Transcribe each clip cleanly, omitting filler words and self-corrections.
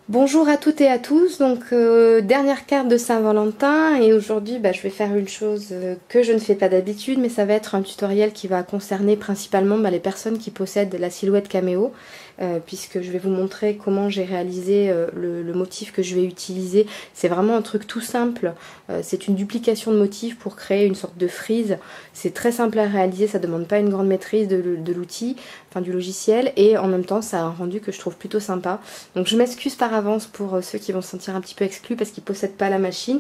Bonjour à toutes et à tous, donc dernière carte de Saint-Valentin et aujourd'hui je vais faire une chose que je ne fais pas d'habitude, mais ça va être un tutoriel qui va concerner principalement les personnes qui possèdent la silhouette caméo, puisque je vais vous montrer comment j'ai réalisé le motif que je vais utiliser. C'est vraiment un truc tout simple, c'est une duplication de motif pour créer une sorte de frise. C'est très simple à réaliser, ça ne demande pas une grande maîtrise de l'outil, enfin du logiciel, et en même temps ça a un rendu que je trouve plutôt sympa. Donc je m'excuse par avance pour ceux qui vont se sentir un petit peu exclus parce qu'ils ne possèdent pas la machine.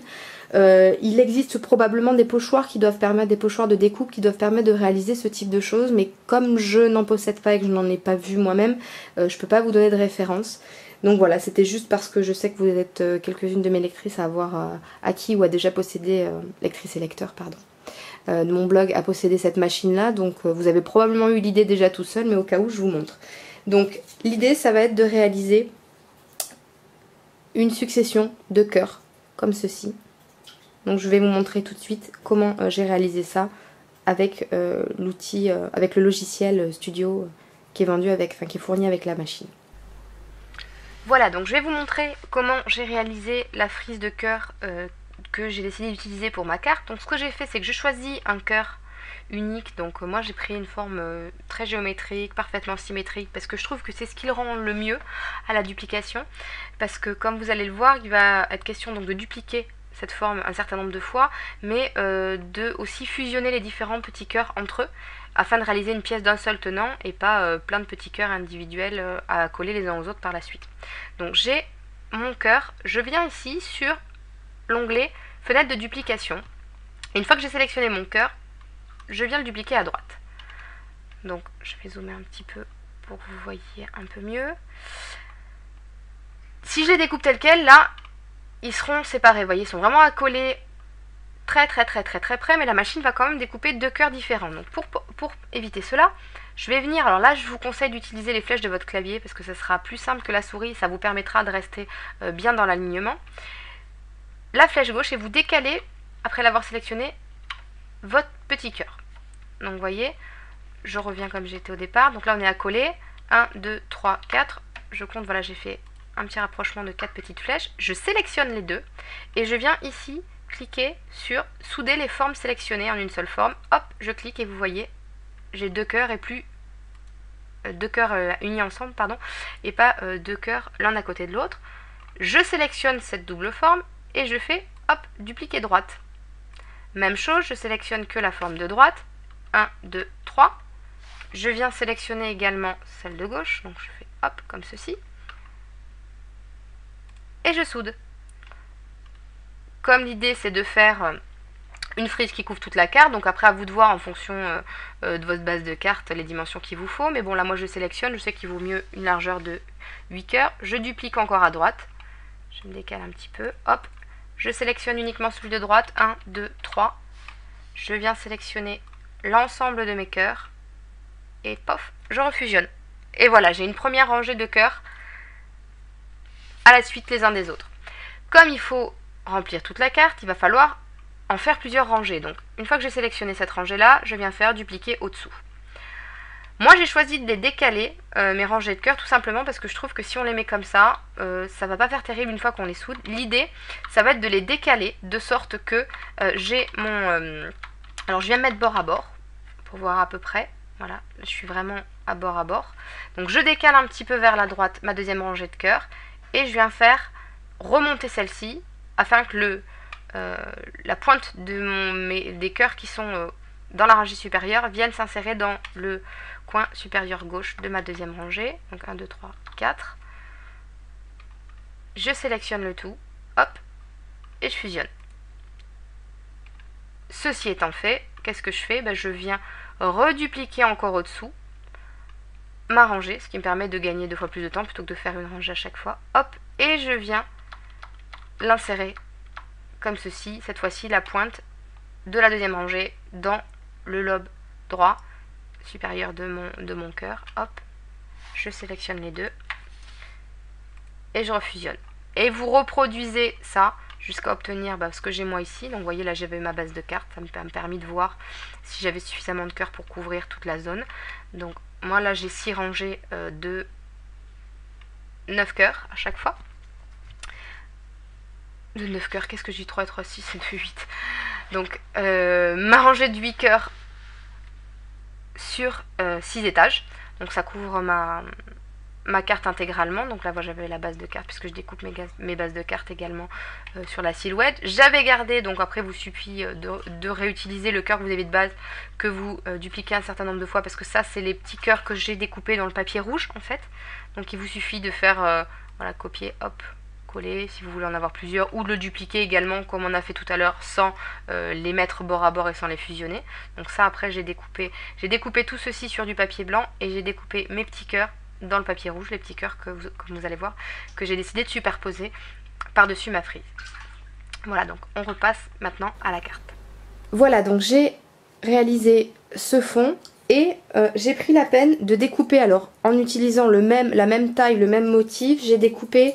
Il existe probablement des pochoirs qui doivent permettre, des pochoirs de découpe qui doivent permettre de réaliser ce type de choses, mais comme je n'en possède pas et que je n'en ai pas vu moi-même, je ne peux pas vous donner de référence. Donc voilà, c'était juste parce que je sais que vous êtes quelques-unes de mes lectrices à avoir acquis ou à déjà posséder, lectrices et lecteurs, pardon, de mon blog à posséder cette machine-là, donc vous avez probablement eu l'idée déjà tout seul, mais au cas où, je vous montre. Donc l'idée, ça va être de réaliser une succession de cœurs, comme ceci. Donc je vais vous montrer tout de suite comment j'ai réalisé ça avec l'outil, avec le logiciel Studio qui est vendu avec, qui est fourni avec la machine. Voilà, donc je vais vous montrer comment j'ai réalisé la frise de cœur que j'ai décidé d'utiliser pour ma carte. Donc ce que j'ai fait, c'est que je choisis un cœur unique. Donc moi j'ai pris une forme très géométrique, parfaitement symétrique, parce que je trouve que c'est ce qui le rend le mieux à la duplication. Parce que comme vous allez le voir, il va être question donc de dupliquer cette forme un certain nombre de fois, mais de aussi fusionner les différents petits cœurs entre eux, afin de réaliser une pièce d'un seul tenant et pas plein de petits cœurs individuels à coller les uns aux autres par la suite. Donc j'ai mon cœur, je viens ici sur l'onglet fenêtre de duplication, et une fois que j'ai sélectionné mon cœur, je viens le dupliquer à droite. Donc je vais zoomer un petit peu pour que vous voyez un peu mieux. Si je les découpe tels quels, là, ils seront séparés. Vous voyez, ils sont vraiment accolés très près, mais la machine va quand même découper deux cœurs différents. Donc pour éviter cela, je vais venir, alors là je vous conseille d'utiliser les flèches de votre clavier parce que ça sera plus simple que la souris, ça vous permettra de rester bien dans l'alignement. La flèche gauche et vous décalez, après l'avoir sélectionné, votre petit cœur. Donc vous voyez, je reviens comme j'étais au départ. Donc là on est accolé. 1, 2, 3, 4. Je compte, voilà, j'ai fait un petit rapprochement de 4 petites flèches. Je sélectionne les deux et je viens ici cliquer sur souder les formes sélectionnées en une seule forme. Hop, je clique et vous voyez, j'ai deux cœurs et plus deux cœurs unis ensemble, pardon, et pas deux cœurs l'un à côté de l'autre. Je sélectionne cette double forme et je fais hop, dupliquer droite. Même chose, je sélectionne que la forme de droite. 1, 2, 3. Je viens sélectionner également celle de gauche, donc je fais hop, comme ceci. Et je soude. Comme l'idée c'est de faire une frise qui couvre toute la carte, donc après à vous de voir en fonction de votre base de carte les dimensions qu'il vous faut, mais bon là moi je sélectionne, je sais qu'il vaut mieux une largeur de 8 cœurs, je duplique encore à droite, je me décale un petit peu, hop, je sélectionne uniquement celui de droite, 1, 2, 3, je viens sélectionner l'ensemble de mes cœurs, et pof, je refusionne. Et voilà, j'ai une première rangée de cœurs à la suite les uns des autres. Comme il faut remplir toute la carte, il va falloir en faire plusieurs rangées. Donc une fois que j'ai sélectionné cette rangée là, je viens faire dupliquer au-dessous. Moi j'ai choisi de les décaler, mes rangées de cœurs, tout simplement parce que je trouve que si on les met comme ça va pas faire terrible une fois qu'on les soude. L'idée ça va être de les décaler de sorte que j'ai mon... alors je viens mettre bord à bord pour voir à peu près. Voilà, je suis vraiment à bord. Donc je décale un petit peu vers la droite ma deuxième rangée de cœurs et je viens faire remonter celle-ci afin que la pointe des cœurs qui sont dans la rangée supérieure viennent s'insérer dans le coin supérieur gauche de ma deuxième rangée. Donc 1, 2, 3, 4. Je sélectionne le tout, hop, et je fusionne. Ceci étant fait, qu'est-ce que je fais? Je viens redupliquer encore au-dessous ma rangée, ce qui me permet de gagner 2 fois plus de temps plutôt que de faire une rangée à chaque fois. Hop, et je viens l'insérer comme ceci, cette fois-ci la pointe de la deuxième rangée dans le lobe droit supérieur de mon cœur. Hop, je sélectionne les deux et je refusionne. Et vous reproduisez ça jusqu'à obtenir ce que j'ai moi ici. Donc vous voyez là j'avais ma base de carte, ça m'a permis de voir si j'avais suffisamment de cœurs pour couvrir toute la zone. Donc moi là j'ai 6 rangées de 9 cœurs à chaque fois. de 9 cœurs, qu'est-ce que j'ai 3 et 3, 6 et 2, 8. Donc ma rangée de 8 cœurs sur 6 étages. Donc ça couvre ma carte intégralement. Donc là j'avais la base de carte puisque je découpe mes bases de cartes également sur la silhouette. J'avais gardé, donc après vous suffit de réutiliser le cœur que vous avez de base, que vous dupliquez un certain nombre de fois, parce que ça c'est les petits cœurs que j'ai découpés dans le papier rouge en fait. Donc il vous suffit de faire voilà, copier, hop, coller si vous voulez en avoir plusieurs, ou de le dupliquer également comme on a fait tout à l'heure sans les mettre bord à bord et sans les fusionner. Donc ça après j'ai découpé tout ceci sur du papier blanc et j'ai découpé mes petits cœurs dans le papier rouge, les petits cœurs comme vous allez voir, que j'ai décidé de superposer par-dessus ma frise. Voilà, donc on repasse maintenant à la carte. Voilà, donc j'ai réalisé ce fond et j'ai pris la peine de découper, alors en utilisant la même taille, le même motif, j'ai découpé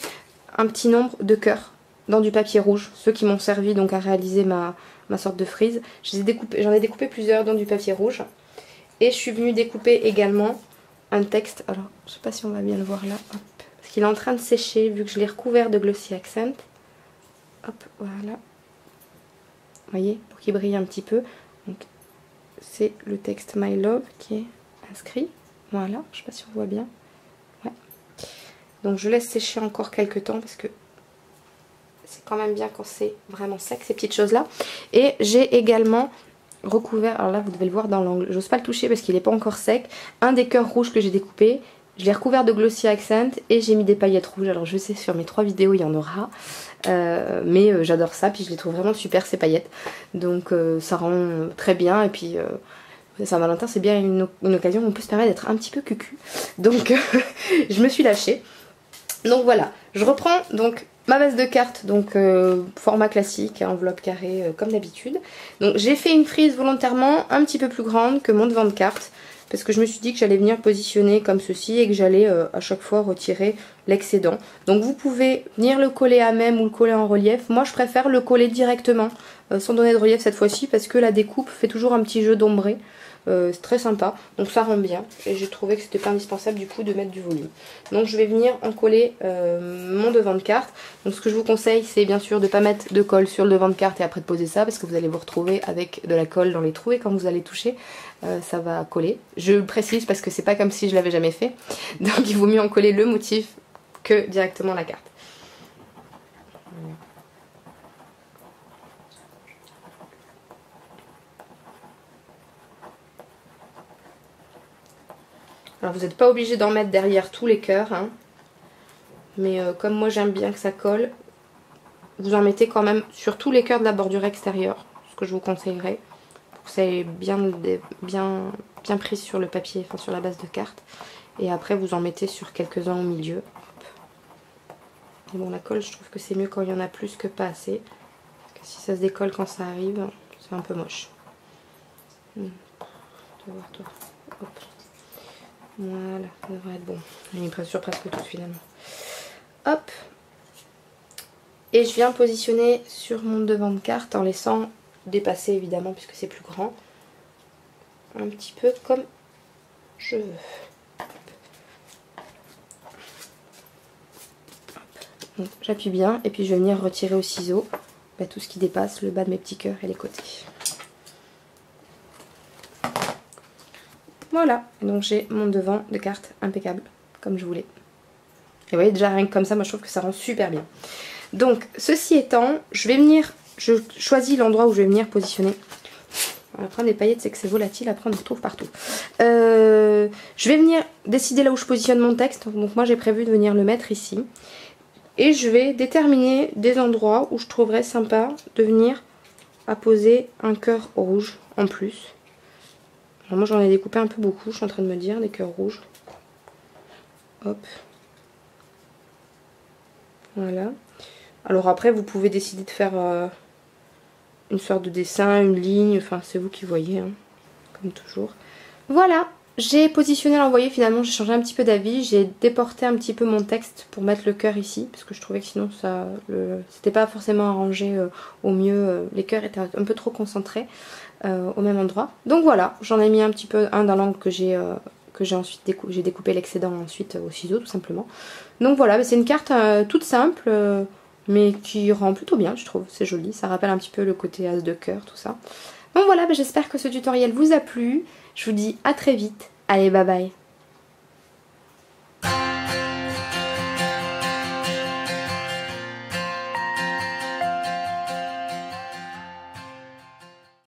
un petit nombre de cœurs dans du papier rouge, ceux qui m'ont servi donc à réaliser ma sorte de frise. J'en ai découpé plusieurs dans du papier rouge et je suis venue découper également un texte. Alors je sais pas si on va bien le voir là, hop, parce qu'il est en train de sécher vu que je l'ai recouvert de Glossy Accent. Hop, voilà, vous voyez, pour qu'il brille un petit peu. Donc c'est le texte My Love qui est inscrit, voilà, je sais pas si on voit bien. Ouais. Donc je laisse sécher encore quelques temps parce que c'est quand même bien quand c'est vraiment sec ces petites choses là. Et j'ai également recouvert, alors là vous devez le voir dans l'angle, j'ose pas le toucher parce qu'il n'est pas encore sec, un des cœurs rouges que j'ai découpé. Je l'ai recouvert de Glossy Accent et j'ai mis des paillettes rouges. Alors je sais sur mes 3 vidéos il y en aura, mais j'adore ça, puis je les trouve vraiment super ces paillettes. Donc ça rend très bien, et puis Saint-Valentin c'est bien une occasion où on peut se permettre d'être un petit peu cucu. Donc je me suis lâchée. Donc voilà, je reprends donc ma base de cartes, donc format classique, enveloppe carrée comme d'habitude. Donc j'ai fait une frise volontairement un petit peu plus grande que mon devant de carte, parce que je me suis dit que j'allais venir positionner comme ceci et que j'allais à chaque fois retirer l'excédent. Donc vous pouvez venir le coller à même ou le coller en relief. Moi je préfère le coller directement sans donner de relief cette fois-ci, parce que la découpe fait toujours un petit jeu d'ombré. C'est très sympa, donc ça rend bien, et j'ai trouvé que c'était pas indispensable du coup de mettre du volume. Donc je vais venir en coller mon devant de carte. Donc ce que je vous conseille, c'est bien sûr de ne pas mettre de colle sur le devant de carte et après de poser ça, parce que vous allez vous retrouver avec de la colle dans les trous et quand vous allez toucher ça va coller. Je le précise parce que c'est pas comme si je l'avais jamais fait, donc il vaut mieux en coller le motif que directement la carte. Alors vous n'êtes pas obligé d'en mettre derrière tous les cœurs, hein. Mais comme moi j'aime bien que ça colle, vous en mettez quand même sur tous les cœurs de la bordure extérieure, ce que je vous conseillerais, pour que ça ait bien pris sur le papier, enfin sur la base de carte. Et après vous en mettez sur quelques-uns au milieu. Et bon, la colle, je trouve que c'est mieux quand il y en a plus que pas assez, parce que si ça se décolle quand ça arrive, c'est un peu moche. Tu vas voir toi. Hop. Voilà, ça devrait être bon. Il est sur presque tout finalement. Hop. Et je viens positionner sur mon devant de carte en laissant dépasser évidemment puisque c'est plus grand. Un petit peu comme je veux. Donc j'appuie bien et puis je vais venir retirer au ciseau tout ce qui dépasse, le bas de mes petits cœurs et les côtés. Voilà, donc j'ai mon devant de carte impeccable, comme je voulais. Et vous voyez, déjà rien que comme ça, moi je trouve que ça rend super bien. Donc, ceci étant, je choisis l'endroit où je vais venir positionner. On va prendre des paillettes, c'est que c'est volatile, après on les retrouve partout. Je vais venir décider là où je positionne mon texte, donc moi j'ai prévu de venir le mettre ici. Et je vais déterminer des endroits où je trouverais sympa de venir apposer un cœur rouge en plus. Alors moi j'en ai découpé un peu beaucoup, je suis en train de me dire, des cœurs rouges. Hop. Voilà. Alors après vous pouvez décider de faire une sorte de dessin, une ligne, enfin c'est vous qui voyez, hein, comme toujours. Voilà, j'ai positionné l'envoyé, finalement j'ai changé un petit peu d'avis, j'ai déporté un petit peu mon texte pour mettre le cœur ici, parce que je trouvais que sinon ça c'était pas forcément arrangé au mieux, les cœurs étaient un peu trop concentrés au même endroit. Donc voilà, j'en ai mis un petit peu un dans l'angle que j'ai ensuite découpé, j'ai découpé l'excédent ensuite au ciseau tout simplement. Donc voilà, c'est une carte toute simple, mais qui rend plutôt bien, je trouve. C'est joli, ça rappelle un petit peu le côté as de cœur, tout ça. Donc voilà, j'espère que ce tutoriel vous a plu. Je vous dis à très vite. Allez, bye bye.